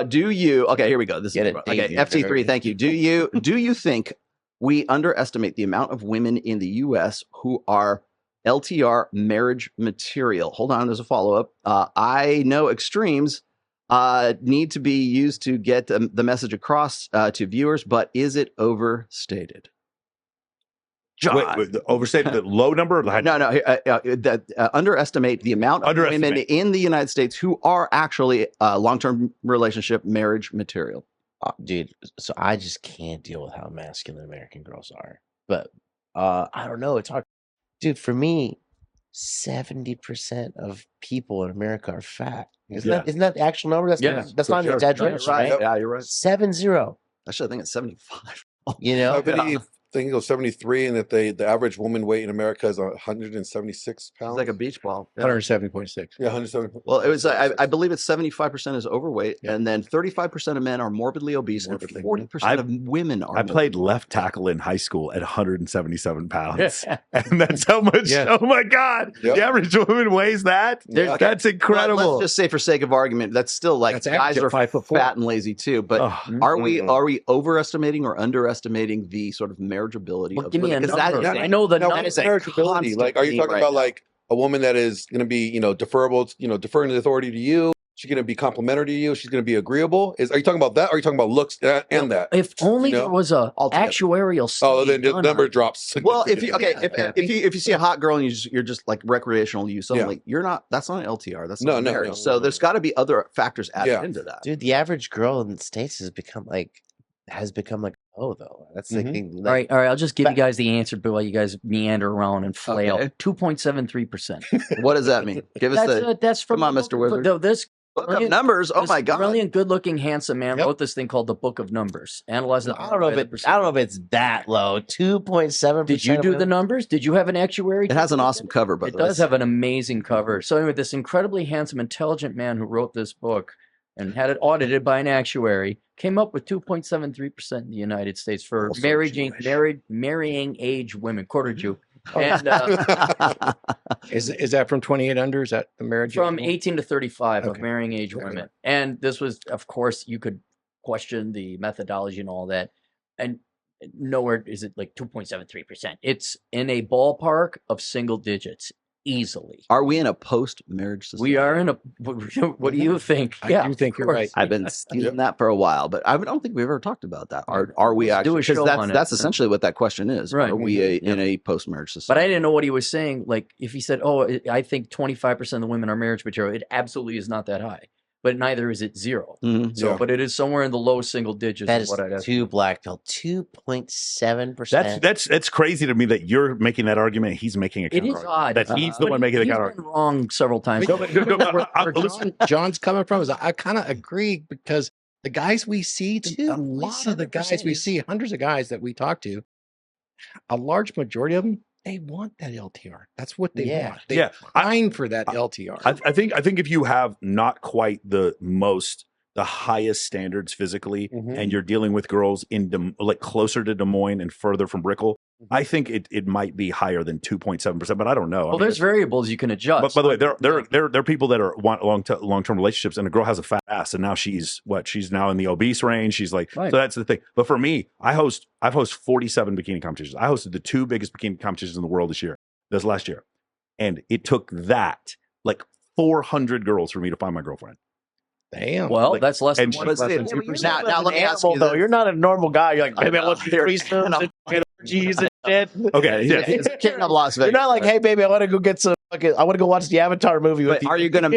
Do you? Okay, here we go. This Get is it, okay. Daisy. FT3, thank you. Do you think we underestimate the amount of women in the U.S. who are LTR marriage material? Hold on, there's a follow up. I know extremes need to be used to get the message across to viewers, but is it overstated? John. Wait, overstated the low number or the high number? No. Underestimate the amount of women in the United States who are actually long-term relationship marriage material. Dude, so I just can't deal with how masculine American girls are. But I don't know. It's hard. Dude, for me, 70% of people in America are fat. Isn't that the actual number? That's not an exaggeration, right? Yeah, you're right. 70. Actually, I think it's 75. You know? I think it was 73, and that the average woman weight in America is 176 pounds. It's like a beach ball. 170.6. Yeah, 170. Well, it was. I believe it's 75% is overweight, and then 35% of men are morbidly obese, and 40% of women are. I played left tackle in high school at 177 pounds, and that's how much. Yeah. Oh my God! The average woman weighs that. Yeah. That's incredible. Let's just say, for sake of argument, that's still like guys are 5'4" fat and lazy too. But are we overestimating or underestimating the sort of marriageability Well, of give me a women? number. I know the number. Marriageability. Like, are you talking about like a woman that is going to be, deferable, deferring the authority to you? She's going to be complimentary to you. She's going to be agreeable. Are you talking about that? Or are you talking about looks and that? If only there was a actuarial study. Oh, then the number drops. Well, if you see a hot girl and you're just like recreational use only, you're not. That's not an LTR. That's not marriage. So there's got to be other factors added into that. Dude, the average girl in the States has become like though. That's the thing. Like, all right. I'll just give you guys the answer, but while you guys meander around and flail, 2.73%. What does that mean? Give us that's from. Come on, Mr. Wizard. This Look up numbers. Oh my God! Brilliant, good-looking, handsome man wrote this thing called the Book of Numbers. Analyzing. I don't know if it's that low. 2.7%. Did you do the numbers? Did you have an actuary? It has an awesome cover, but it does have an amazing cover. So anyway, this incredibly handsome, intelligent man who wrote this book and had it audited by an actuary came up with 2.73% in the United States for marrying age women, quarter Jew. And is that from 28 under? Is that the marriage? From 18 to 35 of marrying age women. And this was, of course, you could question the methodology and all that. And nowhere is it like 2.73%. It's in a ballpark of single digits. Easily. Are we in a post-marriage society? We are in a. What do you think? I do think you're right. I've been stealing that for a while, but I don't think we've ever talked about that. Are we actually? Because that's essentially what that question is. Right. Are we in a post-marriage society? But I didn't know what he was saying. Like, if he said, "Oh, I think 25% of the women are marriage material," it absolutely is not that high. But neither is it 0. So, but it is somewhere in the low single digits. That is too black pill. 2.7%. That's crazy to me that you're making that argument. He's making a counter. It is odd. That he's the one making the counter. He's been wrong several times. Where John's coming from is I kind of agree because the guys we see, a lot of the guys we see, hundreds of guys that we talk to, a large majority of them, they want that LTR. That's what they want. They pine for that LTR. I think if you have not quite the highest standards physically, and you're dealing with girls in like closer to Des Moines and further from Brickell, I think it might be higher than 2.7%, but I don't know. Well, there's variables you can adjust. But by the way, there are people that want long-term relationships, and a girl has a fat ass, and now she's now in the obese range. She's like, so that's the thing. But for me, I've hosted 47 bikini competitions. I hosted the 2 biggest bikini competitions in the world this last year, and it took that like 400 girls for me to find my girlfriend. Damn. Well, that's less than 2%. Now let me ask you, though. You're not a normal guy. You're like, baby, I want to do threesomes and orgies and shit. Okay, it's King of Las Vegas. You're not like, hey, baby, I want to go get some. I want to go watch the Avatar movie with you. Are you gonna